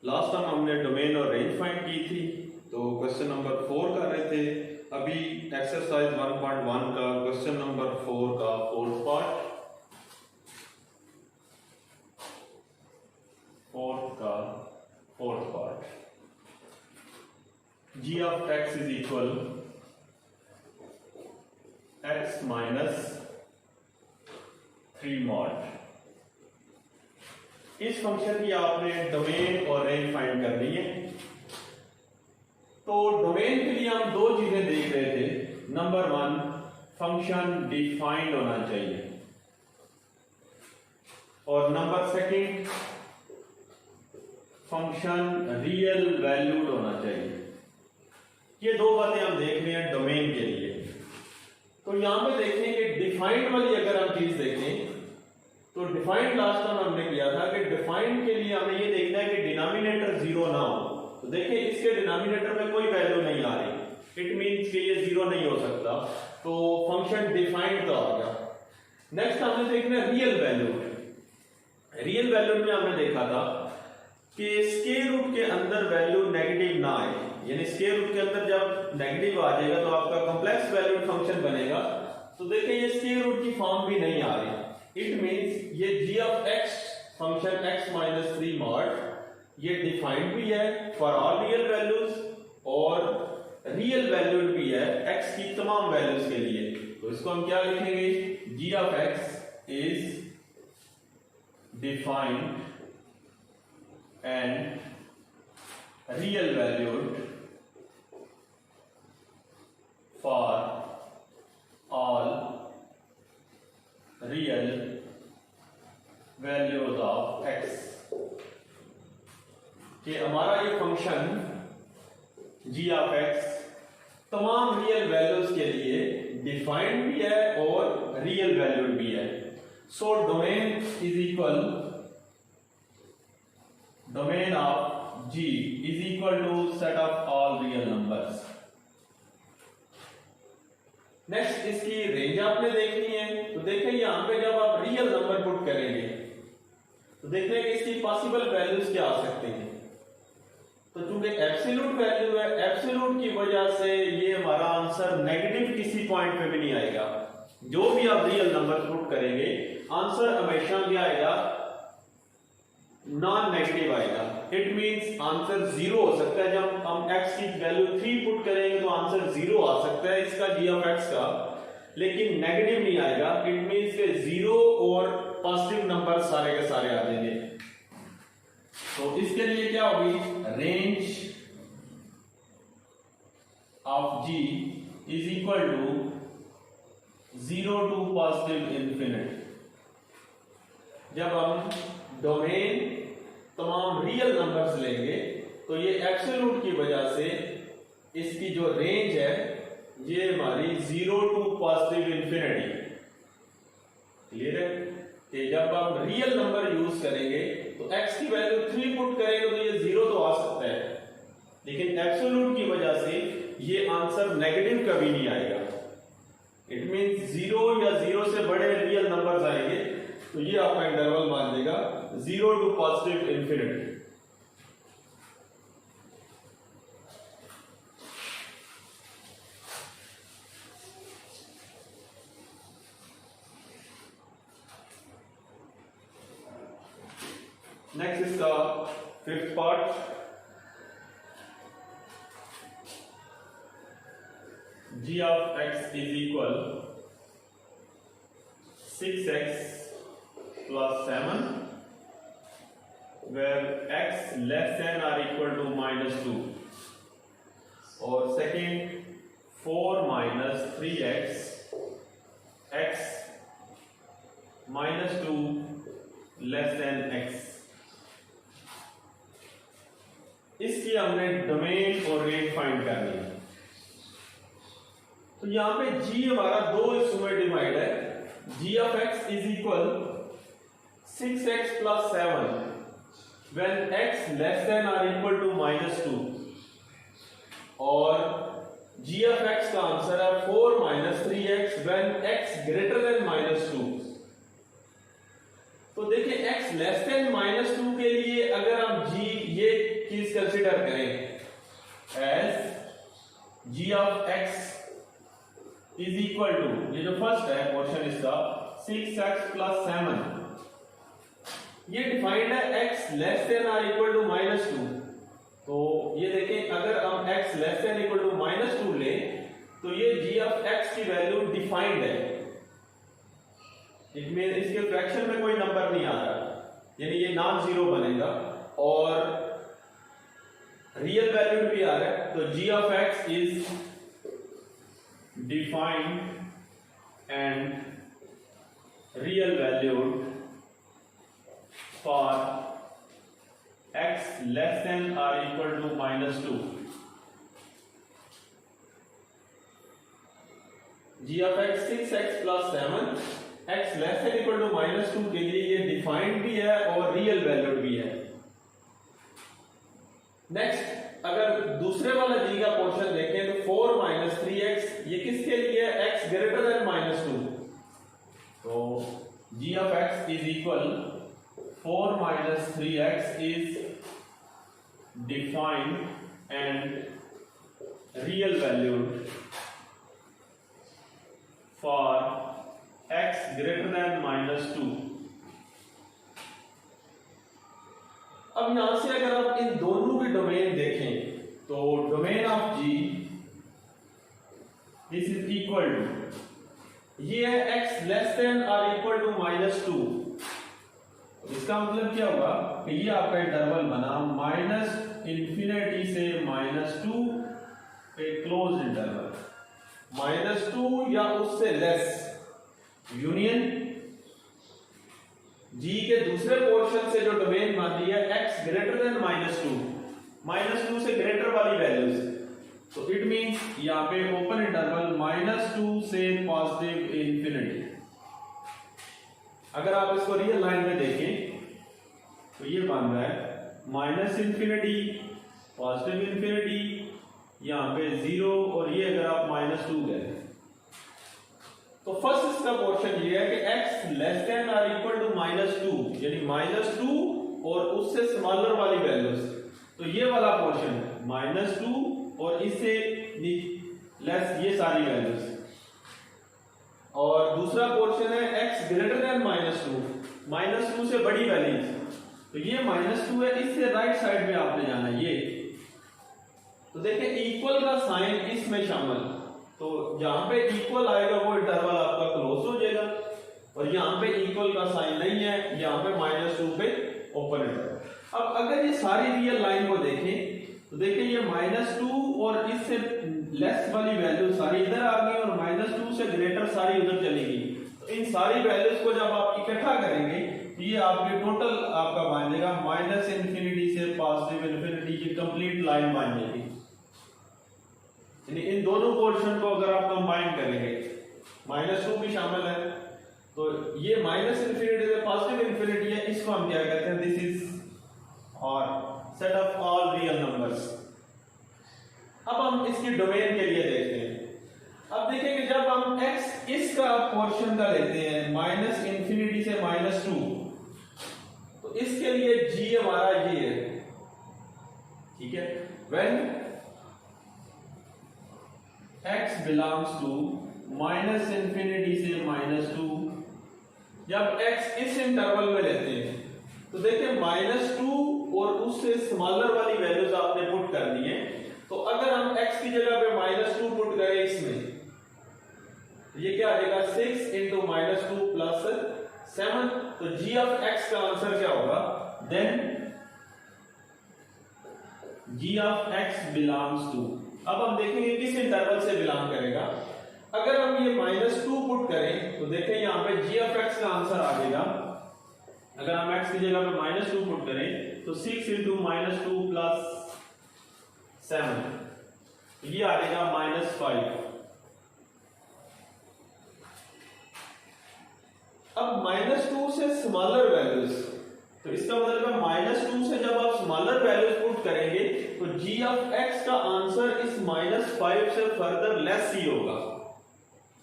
Last time हमने domain और range find की थी, तो क्वेश्चन नंबर 4 कर रहे थे। अभी एक्सरसाइज 1.1 का क्वेश्चन नंबर 4 का fourth part, g of x is equal x minus 3 mod। इस फंक्शन की आपने डोमेन और रेंज फाइंड करनी है। तो डोमेन के लिए हम दो चीजें देख रहे थे। नंबर 1, फंक्शन डिफाइंड होना चाहिए, और नंबर 2, फंक्शन रियल वैल्यूड होना चाहिए। ये दो बातें हम देख रहे हैं डोमेन के लिए। तो यहां पे देखें कि डिफाइंड वाली अगर हम चीज देखें तो डिफाइंड लास्ट टाइम हमने किया था कि डिफाइंड के लिए हमें ये देखना है कि डिनोमिनेटर 0 ना हो। तो देखिए इसके डिनोमिनेटर में कोई वैल्यू नहीं आ रही, इट मींस कि ये 0 नहीं हो सकता, तो फंक्शन डिफाइंड का आ गया। नेक्स्ट हमने देखना है रियल वैल्यू। रियल वैल्यू में हमने देखा था कि स्क्वायर रूट के अंदर वैल्यू नेगेटिव ना आए, यानी स्क्वायर रूट के अंदर जब नेगेटिव आ जाएगा तो आपका कॉम्प्लेक्स वैल्यूड फंक्शन बनेगा। तो देखिए ये स्क्वायर रूट की फॉर्म भी नहीं आ रही, इट मींस ये g of x function x minus 3 mod ये डिफाइंड भी है फॉर ऑल रियल वैल्यूज और रियल वैल्यूड भी है x की तमाम वैल्यूज के लिए। तो इसको हम क्या लिखेंगे, g of x is defined and real valued for all real values of x। कि हमारा ये फंक्शन g of x तमाम रियल वैल्यूज के लिए डिफाइंड भी है और रियल वैल्यूड भी है। So domain is equal, domain of g is equal to set of all real numbers. Next इसकी रेंज आपने देखनी है। तो देखिए यहां पे जब आप रियल नंबर पुट करेंगे तो देखते हैं कि इसकी पॉसिबल वैल्यूज क्या आ सकती हैं। तो चूंकि एब्सोल्यूट वैल्यू है, एब्सोल्यूट की वजह से ये हमारा आंसर नेगेटिव किसी पॉइंट पे भी नहीं आएगा। जो भी आप रियल नंबर पुट करेंगे आंसर हमेशा क्या आएगा, नॉन नेगेटिव आएगा। इट मींस आंसर 0 हो सकता है। जब हम x की वैल्यू 3 पुट करेंगे तो आंसर 0 आ सकता है इसका g of x का, लेकिन नेगेटिव नहीं आएगा। इट मींस के 0 और पॉजिटिव नंबर सारे के सारे आ जाएंगे। तो इसके लिए क्या होगी, range of g is equal to 0 to positive infinity. जब हम डोमेन तमाम रियल नंबर्स लेंगे तो ये एब्सोल्यूट की वजह से इसकी जो रेंज है ये हमारी 0 टू पॉजिटिव इंफिनिटी। क्लियर है कि जब हम रियल नंबर यूज करेंगे तो x की वैल्यू 3 पुट करेंगे तो ये 0 तो आ सकता है, लेकिन एब्सोल्यूट की वजह से ये आंसर नेगेटिव कभी नहीं आएगा। इट मींस 0 या 0 से बड़े रियल नंबर्स आएंगे तो ये आपका इंटरवल मान देगा 0 टू पॉजिटिव इंफिनिटी। नेक्स्ट इसका fifth part, g of x is equal 6x plus 7 where x less than or equal to -2, और second 4 minus 3x x -2 less than x। इसकी हमने डोमेन और रेंज फाइंड करनी है। तो यहां पे g हमारा दो हिस्सों में डिवाइड है। g of x is equal 6x plus 7 when x less than or equal to -2, और g of x का आंसर है 4 minus 3x when x greater than -2। तो देखिए x लेस देन -2 के लिए अगर हम g ये केस कंसिडर करें as g of x is equal to, ये जो फर्स्ट है पोर्शन इसका 6x प्लस 7, ये डिफाइंड है x less than or equal to -2। तो ये देखें, अगर हम x less than equal to -2 लें तो ये g ऑफ x की वैल्यू डिफाइंड है, इसमें इसके फ्रैक्शन में कोई नंबर नहीं आ रहा, यानी ये नॉन जीरो बनेगा और रियल वैल्यू भी आ रहा है। तो g of x is defined and real valued for x less than or equal to -2। g of x 6x plus 7, x less than equal to -2 के लिए ये डिफाइंड भी है और रियल वैल्यूड भी है। नेक्स्ट, अगर दूसरे वाला g का पोर्शन देखें तो 4 - 3x, ये किसके लिए है? x greater then -2। तो g of x is equal 4 - 3x is defined and real valued for x greater then -2। अब यहां से अगर आप इन दोनों के डोमेन देखें तो domain of g this is equal to, ये है x less than or equal to -2। इसका मतलब क्या होगा कि ये आपका इंटरवल बना -∞ से -2 एक क्लोज इंटरवल, -2 या उससे लेस यूनियन g के दूसरे पोर्शन से जो डोमेन मान लिया x ग्रेटर देन -2 से ग्रेटर वाली वैल्यूज, तो इट मींस यहां पे ओपन इंटरवल -2 से पॉजिटिव इंफिनिटी। अगर आप इसको रियल लाइन में देखें तो ये बन रहा है -∞, पॉजिटिव इंफिनिटी, यहां पे 0 और ये अगर आप -2 गए तो फर्स्ट इसका पोर्शन ये है कि x less than or equal to -2, यानी -2 और उससे स्मॉलर वाली वैल्यूज, तो ये वाला पोर्शन है -2 और इससे लेस ये सारी वैल्यूज। और दूसरा पोर्शन है x ग्रेटर देन -2 से बड़ी वैल्यूज, तो ये -2 है, इससे राइट साइड में आपने जाना है ये। तो देखिए इक्वल का साइन इसमें शामिल, तो जहां पे इक्वल आएगा वो इंटरवल आपका क्लोज हो जाएगा, और यहां पे इक्वल का साइन नहीं है, यहां पे -2 पे ओपन इंटरवल। अब अगर ये सारी रियल लाइन को देखें तो देखिए ये -2 और इससे लेस वाली वैल्यू सारी इधर आ गई और -2 से ग्रेटर सारी उधर चली गई। तो इन सारी वैल्यूज को जब आप इकट्ठा करेंगे तो ये आपके टोटल आपका बन जाएगा -∞ से पॉजिटिव इंफिनिटी की कंप्लीट लाइन बन जाएगी। यानी इन दोनों पोर्शन को अगर आप कंबाइन करेंगे, -2 भी शामिल है, तो ये -∞ से पॉजिटिव इंफिनिटी है, इसको हम क्या कहते हैं? दिस इज और set of all real numbers. अब हम इसकी डोमेन के लिए देखते हैं। अब देखेंगे जब हम x इसका पोर्शन का लेते हैं -∞ से -2, तो इसके लिए g हमारा ये है, ठीक है। व्हेन x बिलोंग्स टू -∞ से -2, जब x इस इंटरवल में लेते हैं तो देखिए -2 और उससे स्मॉलर वाली वैल्यूज आपने पुट कर दी है। तो अगर हम x की जगह पे -2 पुट करें इसमें, तो ये क्या आ जाएगा? 6 × -2 + 7। तो g ऑफ x का आंसर क्या होगा? Then g of x belongs to, अब हम देखेंगे किस इंटरवल से बिलोंग करेगा। अगर हम ये -2 पुट करें तो देखें यहां पे g ऑफ x का आंसर आ जाएगा, अगर हम x की जगह पे -2 पुट करें तो 6 × -2 + 7, ये आ जाएगा -5। अब -2 से स्मॉलर वैल्यूज, तो इसका मतलब है -2 से जब आप स्मॉलर वैल्यूज पुट करेंगे तो g ऑफ x का आंसर इस -5 से फर्दर लेस ही होगा।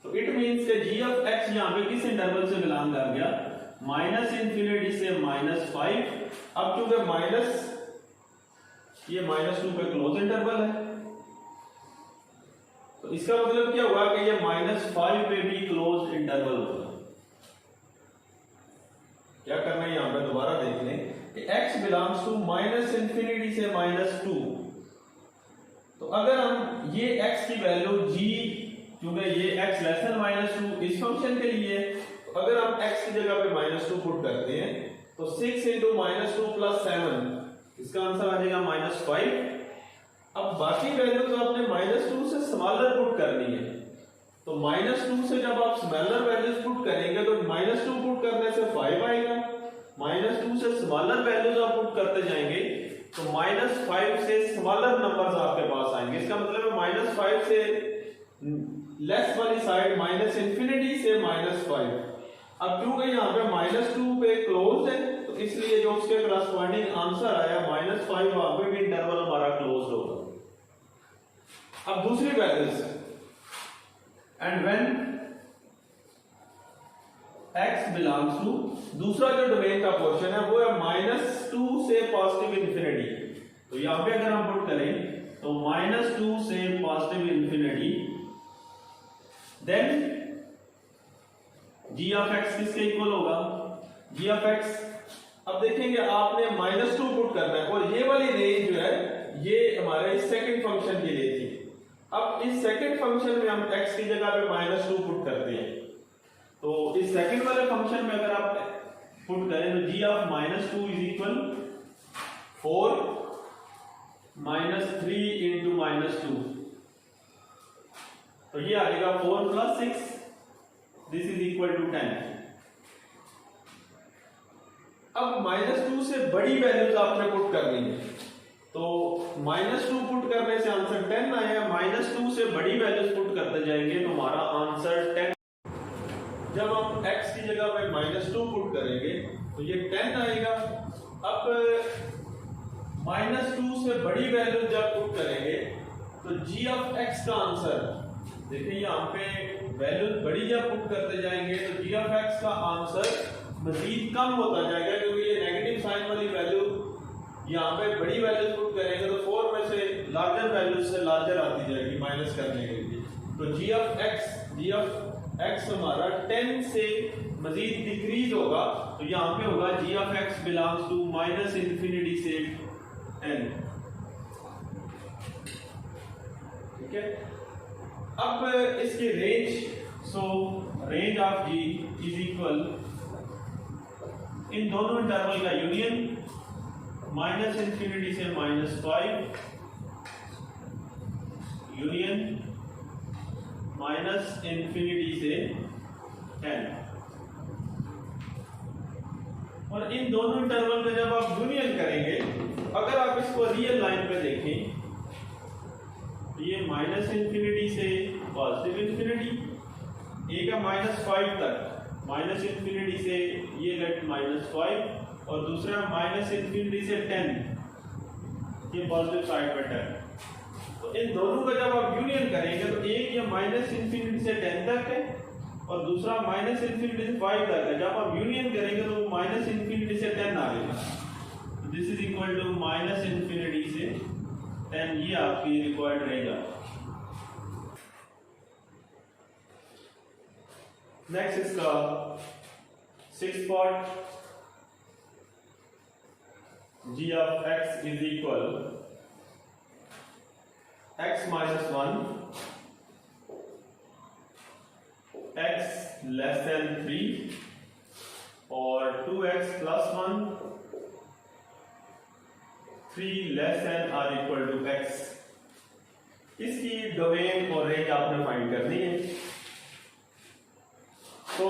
तो इट मींस कि g ऑफ x यहां पे किस इंटरवल से बिलोंग कर गया? -∞ से -5। अब चूंकि ये -2 पे क्लोज इंटरवल है, तो इसका मतलब क्या हुआ कि ये -5 पे भी क्लोज इंटरवल होगा। क्या करना है यहां पे दोबारा देख लें कि x बिलोंग्स टू -∞ से -2। तो अगर हम ये x की वैल्यू g, क्योंकि ये x लेस देन -2 इस फंक्शन के लिए, तो अगर हम x की जगह पे -2 पुट करते हैं तो 6 × -2 + 7 इसका आंसर आ जाएगा -5। अब बाकी वैल्यूज आपने -2 से स्मॉलर पुट करनी है, तो -2 से जब आप स्मॉलर वैल्यूज पुट करेंगे तो -2 पुट करने से 5 आएगा, -2 से स्मॉलर वैल्यूज आप पुट करते जाएंगे तो -5 से स्मॉलर नंबर्स आपके पास आएंगे। इसका मतलब है -5 से लेस वाली साइड -∞ से -5। अब क्योंकि यहाँ पे -2 पे क्लोज है तो इसलिए जो उसके करस्पॉन्डिंग आंसर आया -5, वहां पे भी इंटरवल हमारा क्लोज होगा। अब दूसरी values, and when x belongs to, दूसरा जो डोमेन का पोर्शन है वो है -2 से +∞। तो यहां पे अगर हम पुट करें तो -2 से +∞, देन g ऑफ x किसके इक्वल होगा, g ऑफ x। अब देखेंगे आपने -2 पुट करना है और ये वाली रेंज जो है ये हमारे सेकंड फंक्शन के लिए थी। अब इस सेकंड फंक्शन में हम x की जगह पे -2 पुट करते हैं, तो इस सेकंड वाले फंक्शन में अगर आप पुट करें तो g ऑफ -2 इज इक्वल 4 -3 × -2, तो ये आ जाएगा 4 + 6, दिस इज इक्वल टू 10। अब -2 से बड़ी वैल्यूज आपने पुट करनी है, तो -2 पुट करने से आंसर 10 आया, -2 से बड़ी वैल्यूज पुट करते जाएंगे तो हमारा आंसर 10। जब हम x की जगह पे -2 पुट करेंगे तो ये 10 आएगा। अब -2 से बड़ी वैल्यू जब पुट करेंगे तो g ऑफ x का आंसर, देखिए यहाँ पे वैल्यू बड़ी जब पुट करते जाएंगे तो g ऑफ x का आंसर मजीद कम होता जाएगा, क्योंकि ये नेगेटिव साइन वाली वैल्यू यहाँ पे बड़ी वैल्यू पुट करेंगे तो 4 में से लार्जर वैल्यू से लार्जर आती जाएगी माइनस करने के लिए। तो g ऑफ x हमारा 10 से मजीद डिक्रीज होगा, तो यहाँ पे होगा g of x belongs to -∞ से 10। ठीक है, अब इसकी range, so range of g is equal, इन दोनों इंटरवल का यूनियन -∞ से -5, यूनियन -∞ से 10, और इन दोनों इंटरवल में जब आप यूनियन करेंगे, अगर आप इसको रियल लाइन पे देखें ये -∞ से +∞, एक है -5 तक, -∞ से ये लेट -5 और दूसरा -∞ से 10, ये पॉजिटिव साइड पे 10। तो इन दोनों का जब आप यूनियन करेंगे तो एक ये -∞ से 10 तक है और दूसरा -∞ से 5 तक है। जब आप यूनियन करेंगे तो -∞ से 10 आ जाएगा, दिस इज इक्वल टू -∞ से 10, ये आपकी रिक्वायर्ड रहेगा। नेक्स्ट इसका 6th part, g of x is equal x - 1, x less than 3 और 2x + 1, 3 less than or equal to x। इसकी डोमेन और रेंज आपने फाइंड करनी है। तो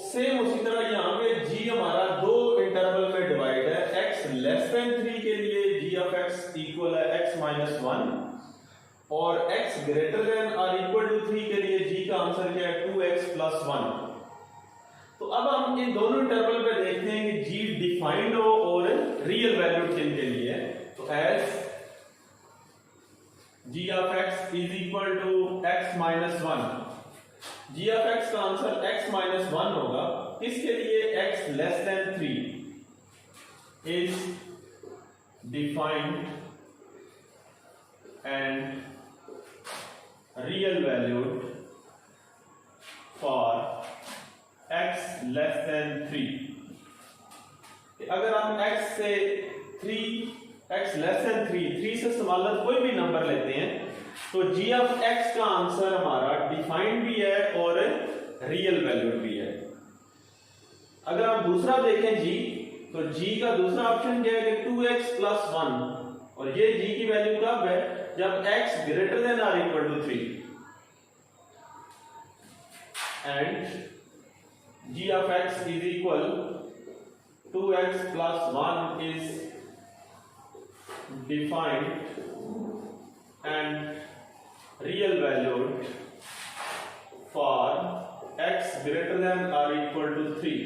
सेम उसी तरह यहाँ पे g हमारा दो इंटरवल में डिवाइड है, x लेस देन 3 के लिए g ऑफ x इक्वल है x - 1 और x greater than or equal to 3 के लिए g का आंसर क्या है 2x + 1। तो अब हम इन दोनों इंटरवल पे देखते हैं कि g डिफाइंड हो और रियल वैल्यू किन के लिए है। तो as g of x is equal to x - 1, g of x का आंसर x - 1 होगा, इसके लिए x less than 3 is defined and real valued for x less than 3। अगर हम x से 3 से स्मॉलर कोई भी नंबर लेते हैं तो g ऑफ x का आंसर हमारा डिफाइंड भी है और रियल वैल्यूड भी है। अगर हम दूसरा देखें g, तो g का दूसरा ऑप्शन क्या है कि 2x + 1, और ये g की वैल्यू कब है जब x greater than or equal to 3 and g of x is equal 2x + 1 is defined and real valued for x greater than or equal to 3।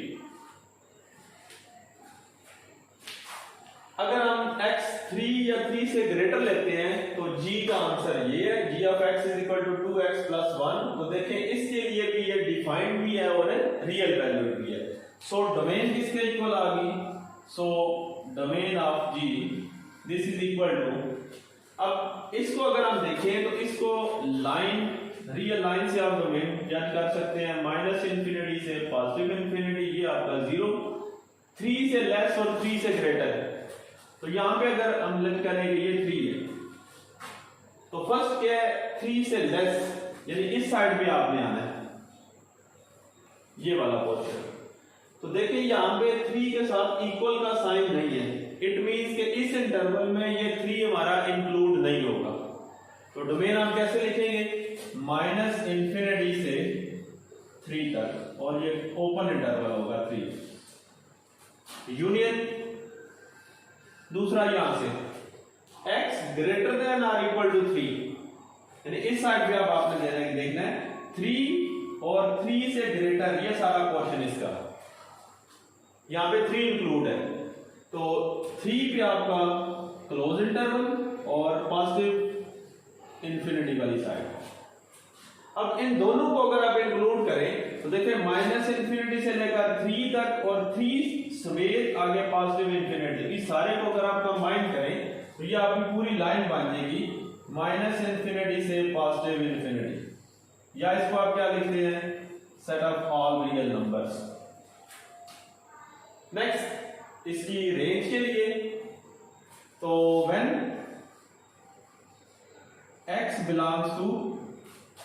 अगर हम x 3 या 3 से ग्रेटर लेते हैं तो g का आंसर ये है, g of x is equal to 2x + 1। तो देखें इसके लिए भी ये डिफाइंड भी है और रियल वैल्यूड भी है। सो डोमेन किसके इक्वल आ गई, so domain of g this is equal to, अब इसको अगर हम देखें तो इसको लाइन, रियल लाइन से आप डोमेन जज कर सकते हैं, -∞ से +∞, ये आपका 0, 3 से लेस और 3 से ग्रेटर है। तो यहां पे अगर हम लिख करेंगे ये 3 है, तो फर्स्ट क्या है 3 से लेस, यानी इस साइड पे आपने आना है, ये वाला पोर्शन। तो देखिए यहां पे 3 के साथ इक्वल का साइन नहीं है, इट मींस कि इस इंटरवल में ये 3 हमारा इंक्लूड नहीं होगा। तो डोमेन हम कैसे लिखेंगे, -∞ से 3 तक, और ये ओपन इंटरवल होगा 3 यूनियन। दूसरा यहां से x greater than or equal to 3, यानी इस साइड पे अब आपने देखना है 3 और 3 से ग्रेटर, ये सारा क्वेश्चन इसका, यहां पे 3 इंक्लूड है। तो 3 पे आपका क्लोज इंटरवल और +∞ वाली साइड। अब इन दोनों को अगर आप इंक्लूड करें तो देखिए -∞ से लेकर 3 तक और 3 समेत आगे +∞, इस सारे को अगर आप कंबाइन करें तो ये आपकी पूरी लाइन बन जाएगी -∞ से +∞, या इसको आप क्या लिखते हैं, set of all real numbers. Next इसकी रेंज के लिए, तो व्हेन x बिलोंग्स टू,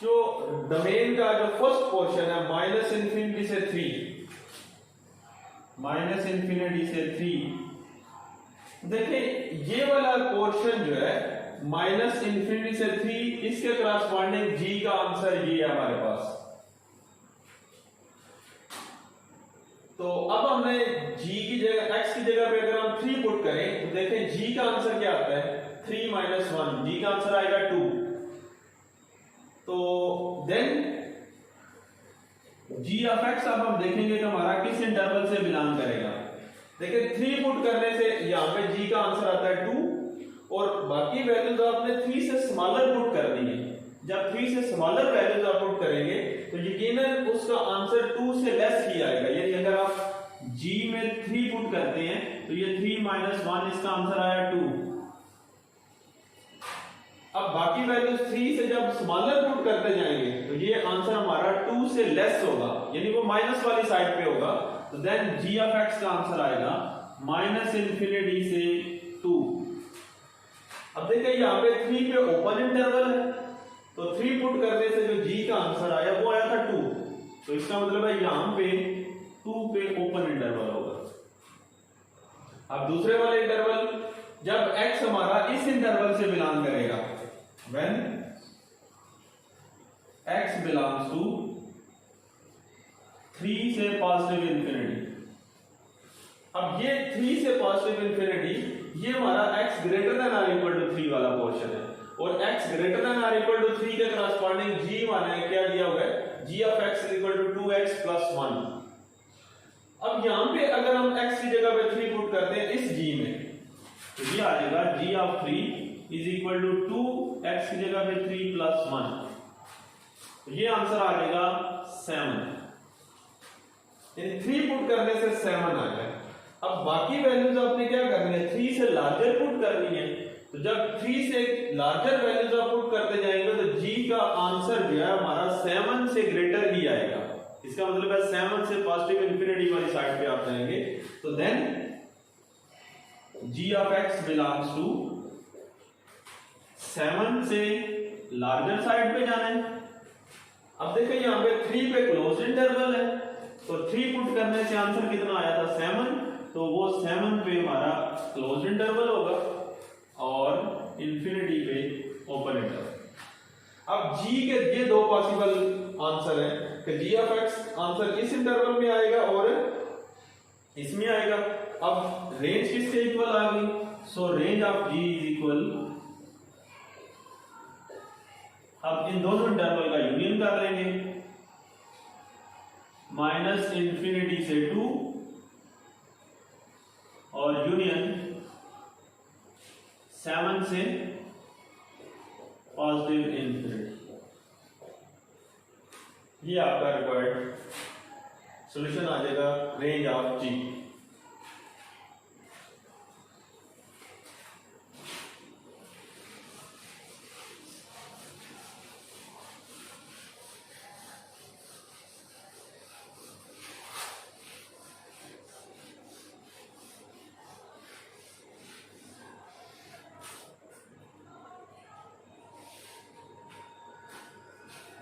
जो डोमेन का जो फर्स्ट पोर्शन है -∞ से 3, देखिए ये वाला पोर्शन जो है -∞ से 3, इसके करस्पॉन्डिंग g का आंसर ये है हमारे पास। तो अब हमने g की जगह, x की जगह पे अगर हम 3 पुट करें तो देखें g का आंसर क्या आता है, 3 - 1, g का आंसर आएगा 2। तो देन g ऑफ x अब हम देखेंगे कि हमारा किस इंटरवल से बिलोंग करेगा। देखिए 3 पुट करने से यहां पे g का आंसर आता है 2, और बाकी वैल्यूज आपने 3 से स्मॉलर पुट करनी है। जब 3 से स्मॉलर वैल्यूज आप पुट करेंगे तो यकीनन उसका आंसर 2 से लेस ही आएगा। यानी अगर आप g में 3 पुट करते हैं तो ये 3 - 1, इसका आंसर आया 2। अब बाकी वैल्यूज 3 से जब स्मॉलर पुट करते जाएंगे तो ये आंसर हमारा 2 से लेस होगा, यानी वो माइनस वाली साइड पे होगा। तो देन g ऑफ x का आंसर आएगा -∞ से 2। अब देखिए यहां पे 3 पे ओपन इंटरवल है, तो 3 पुट करने से जो g का आंसर आया वो आया था 2। तो इसका मतलब है यहां पे 2 पे ओपन इंटरवल होगा। अब दूसरे वाले इंटरवल, जब x हमारा इस इंटरवल से बिलोंग करेगा, when x belongs to 3 से +∞। अब ये 3 से +∞, ये हमारा x greater than or equal to 3 वाला पोर्शन है, और x greater than or equal to 3 के करस्पॉन्डिंग g माना है, क्या दिया हुआ है, g of x is equal to 2x + 1। अब यहां पे अगर हम x की जगह पे 3 पुट करते हैं इस g में, तो ये आ जाएगा g of 3 is equal to 2x की जगह पे 3 + 1, तो ये आंसर आ जाएगा 7। इन 3 पुट करने से 7 आ गया। अब बाकी वैल्यूज आपने क्या करनी है, 3 से लार्जर पुट करनी है। तो जब 3 से लार्जर वैल्यूज आप पुट करते जाएंगे तो g का आंसर जो है हमारा 7 से ग्रेटर ही आएगा। इसका मतलब है 7 से पॉजिटिव इंफिनिटी वाली साइड पे आप जाएंगे तो then g of x belongs to 7 से लार्जर साइड पे जाना है। अब देखिए यहाँ पे 3 पे क्लोज इंटरवल है तो 3 पुट करने से आंसर कितना आया था 7, तो वो 7 पे हमारा क्लोज इंटरवल होगा और इंफिनिटी पे ओपन इंटरवल। अब g के ये दो पॉसिबल आंसर है कि g ऑफ x आंसर इस इंटरवल में आएगा और इसमें आएगा। अब रेंज किसके इक्वल आ गई, सो range of g is equal, अब इन दोनों इंटरवल का यूनियन कर लेंगे, माइनस इंफिनिटी से 2 और यूनियन 7 से पॉजिटिव इंफिनिटी। ये आपका रिक्वायर्ड सॉल्यूशन आ जाएगा रेंज ऑफ जी।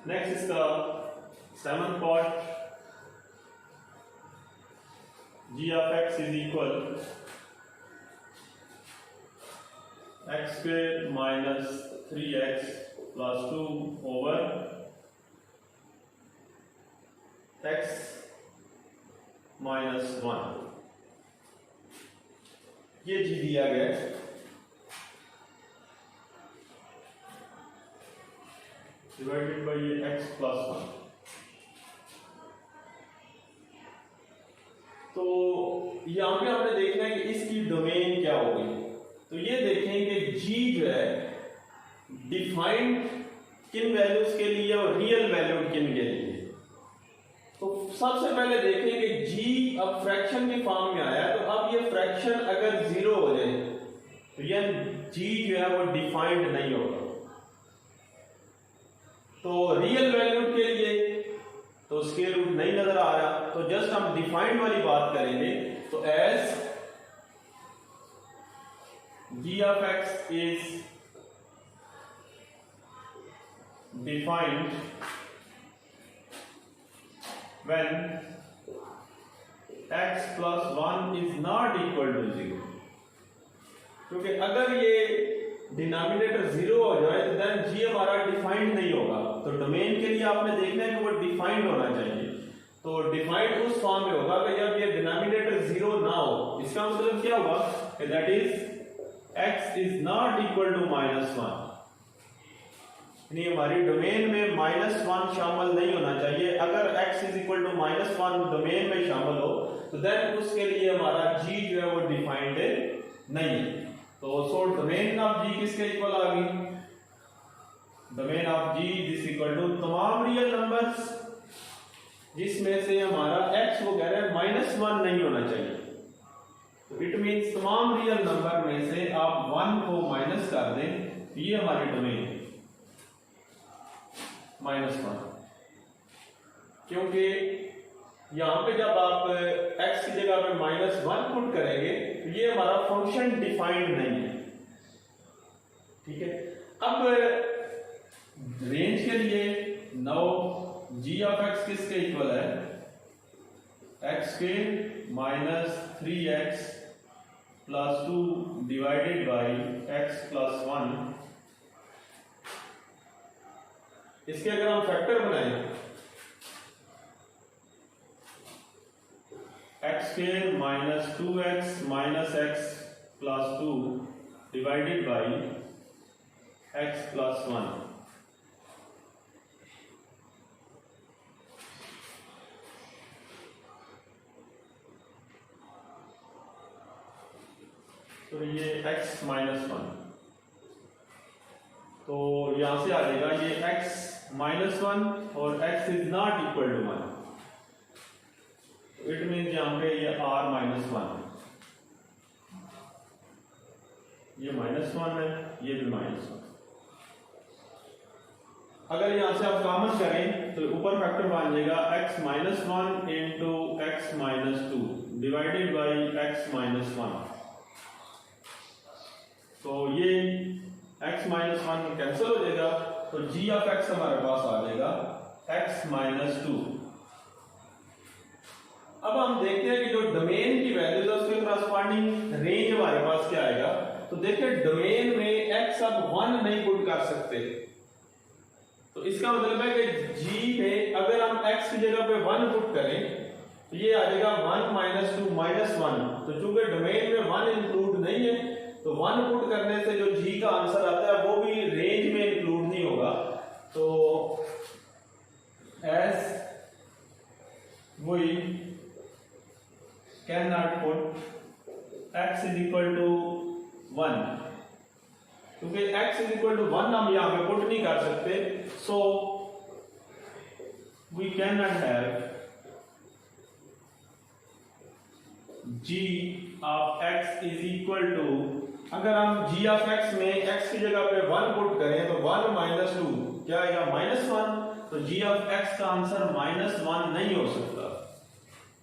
नेक्स्ट इसका 7th part, g of x is equal x square minus 3x plus 2 over x minus 1, ये g दिया गया है। Divided by x plus 1। तो यहां पे हमने देखना है कि इसकी डोमेन क्या होगी। तो ये देखें कि g जो है डिफाइंड किन वैल्यूज के लिए और रियल वैल्यू किन के लिए। तो सबसे पहले देखें कि g अब फ्रैक्शन की फॉर्म में आया, तो अब ये फ्रैक्शन अगर 0 हो जाए तो ये g जो है वो डिफाइंड नहीं होगा। तो रियल वैल्यू के लिए तो स्क्वायर रूट नहीं नजर आ रहा, तो जस्ट हम डिफाइंड वाली बात करेंगे। तो as g of x is defined when x plus 1 is not equal to 0, क्योंकि अगर ये डिनोमिनेटर 0 हो जाए तो देन g हमारा डिफाइंड नहीं होगा। तो डोमेन के लिए आपने देखना है कि वो डिफाइंड होना चाहिए। तो डिफाइंड उस फॉर्म में होगा कि जब ये डिनोमिनेटर 0 ना हो। इसका मतलब क्या होगा कि that is x is not equal to -1, यानी हमारी डोमेन में -1 शामिल नहीं होना चाहिए। अगर x is equal to -1 domain में शामिल हो तो देन उसके लिए हमारा g जो है वो डिफाइंड नहीं है। तो सो डोमेन ऑफ g किसके इक्वल आ गई, domain of g is equal to तमाम रियल नंबर्स जिसमें से हमारा x वो कह रहा है -1 नहीं होना चाहिए। तो इट मींस तमाम रियल नंबर में से आप 1 को माइनस कर दें, ये हमारी डोमेन है -1। क्योंकि यहां पे जब आप x की जगह पे -1 पुट करेंगे तो ये हमारा फंक्शन डिफाइंड नहीं है, ठीक है। अब रेंज के लिए नाउ g ऑफ x किसके इक्वल है, x के minus 3x plus 2 divided by x plus 1। इसके अगर हम फैक्टर बनाएं x square minus 2x minus x plus 2 divided by x plus 1। तो ये x माइनस 1, तो यहां से आ जाएगा ये x माइनस 1 और x is not equal to 1। It means यहां पे ये r माइनस 1। ये -1 है, ये भी -1। अगर यहां से आप कॉमन करें तो ऊपर फैक्टर बन जाएगा x-1 into x-2 divided by x-1। तो ये x-1 कैंसिल हो जाएगा, तो g ऑफ x हमारे पास आ जाएगा x-2। अब हम देखते हैं कि जो डोमेन की वैल्यूज है उसके करस्पॉन्डिंग रेंज हमारे पास क्या आएगा। तो देखिए डोमेन में x अब 1 नहीं पुट कर सकते, तो इसका मतलब है कि g में अगर हम x की जगह पे 1 पुट करें तो ये आ जाएगा 1 - 2 -1। तो चूंकि डोमेन में 1 इंक्लूड नहीं है तो 1 पुट करने से जो g का आंसर आता है वो भी रेंज में इंक्लूड नहीं होगा। तो as we cannot put x = 1, क्योंकि x = 1 हम यहां पे पुट नहीं कर सकते, so we can not have g of x = अगर हम g ऑफ x में x की जगह पे 1 पुट करें तो 1 - 2 क्या आएगा -1। तो g ऑफ x का आंसर -1 नहीं हो सकता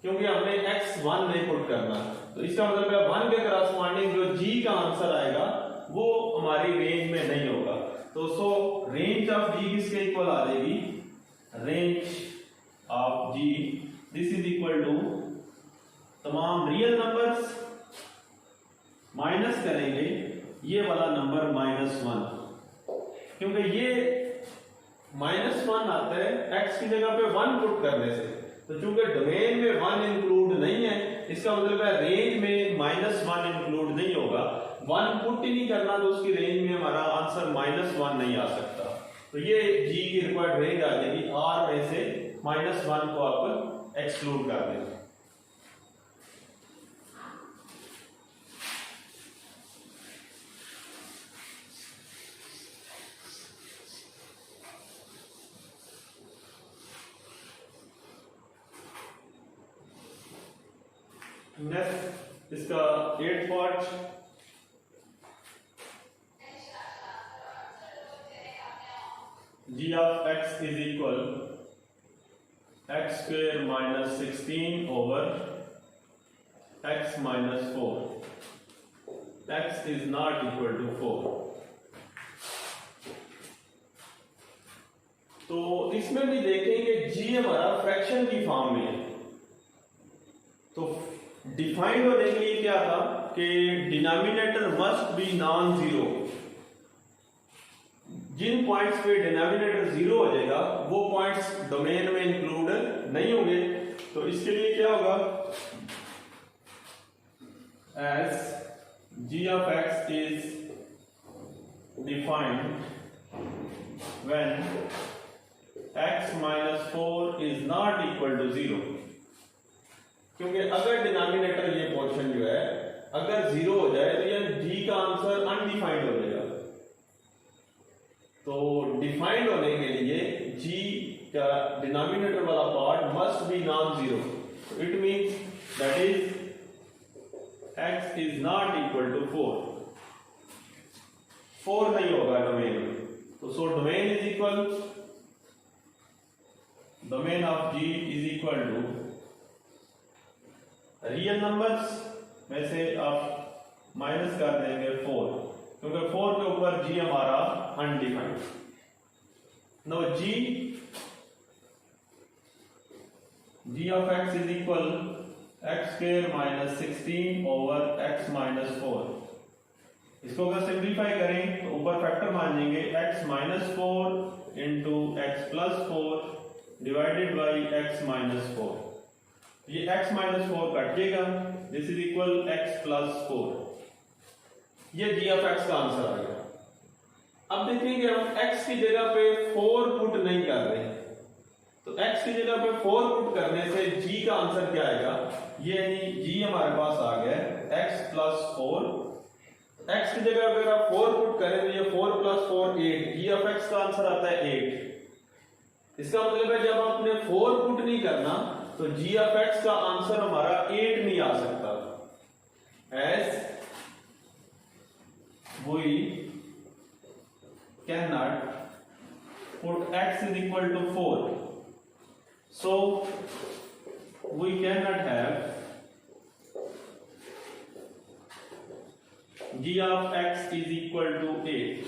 क्योंकि हमने x 1 नहीं पुट करना। तो इसका मतलब है 1 के करस्पॉन्डिंग जो g का आंसर आएगा वो हमारी रेंज में नहीं होगा। तो सो रेंज ऑफ g किसके इक्वल आ जाएगी, range of g this is equal to तमाम रियल नंबर्स माइनस करेंगे ये वाला नंबर -1, क्योंकि ये -1 आता है x की जगह पे 1 पुट करने से। तो चूंकि डोमेन में 1 इंक्लूड नहीं है इसका मतलब है रेंज में -1 इंक्लूड नहीं होगा। 1 पुट ही नहीं करना तो उसकी रेंज में हमारा आंसर -1 नहीं आ सकता। तो ये g की रिक्वायर्ड रेंज आ जाएगी, r में से -1 को आप एक्सक्लूड कर देंगे। नेक्स्ट इसका 8th part, g of x = x² - 16 over x - 4, x is not equal to 4। तो इसमें भी देखेंगे g हमारा फ्रैक्शन की फॉर्म में है। तो डिफाइंड होने के लिए क्या था कि denominator must be non zero. जिन पॉइंट्स पे डिनोमिनेटर 0 हो जाएगा वो पॉइंट्स डोमेन में इंक्लूड नहीं होंगे। तो इसके लिए क्या होगा, as g of x is defined when x - 4 is not equal to 0। क्योंकि अगर डिनोमिनेटर ये पोर्शन जो है अगर 0 हो जाए तो ये g का आंसर अनडिफाइंड हो जाएगा। तो डिफाइंड होने के लिए g का डिनोमिनेटर वाला part must be non zero. It means that is x is not equal to 4 नहीं होगा डोमेन में। तो so domain is equal, domain of g is equal to real numbers में से आप माइनस कर देंगे 4, क्योंकि 4 के ऊपर g हमारा undefined. No g of x is equal x² - 16 over x - 4। इसको अगर सिंप्लीफाई करें तो ऊपर फैक्टर मान लेंगे x - 4 into x + 4 divided by x - 4। ये x - 4 कट जाएगा, दिस इज इक्वल x + 4। ये g ऑफ x का आंसर आ गया। अब देखेंगे हम x की जगह पे 4 पुट नहीं कर रहे, तो x की जगह पे 4 पुट करने से g का आंसर क्या आएगा, ये यानी g हमारे पास आ गया x + 4। x की जगह अगर आप 4 पुट करें तो ये 4 + 4 8, g ऑफ x का आंसर आता है 8। इसका मतलब है जब आपने 4 पुट नहीं करना तो g ऑफ x का आंसर हमारा 8 नहीं आ सकता। as we cannot put x is equal to 4, so we cannot have g of x is equal to 8.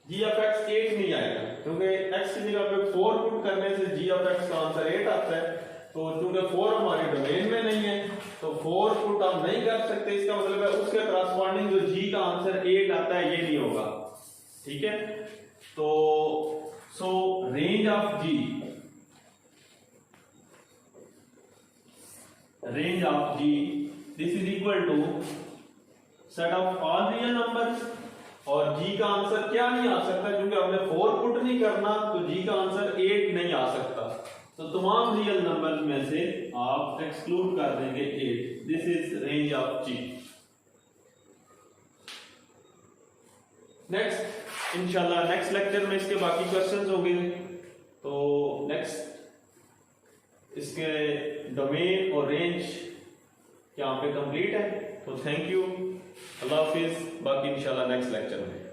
g of x 8 नहीं आएगा क्योंकि x की जगह पे 4 पुट करने से g of x का आंसर 8 आता है। तो चूंकि 4 हमारे डोमेन में नहीं है तो 4 पुट हम नहीं कर सकते, इसका मतलब है उसके करस्पॉन्डिंग जो g का आंसर 8 आता है ये नहीं होगा। ठीक है, तो so range of g this is equal to set of all real numbers, और g का आंसर क्या नहीं आ सकता क्योंकि हमने 4 पुट नहीं करना तो g का आंसर 8 नहीं आ सकता। तो तमाम रियल नंबर में से आप एक्सक्लूड कर देंगे 8। This is range of g। Next इंशाल्लाह नेक्स्ट लेक्चर में इसके बाकी क्वेश्चंस होंगे। तो नेक्स्ट इसके डोमेन और रेंज यहाँ पे कंप्लीट है। तो थैंक यू, अल्लाह हाफिज, बाकी इंशाल्लाह नेक्स्ट लेक्चर में।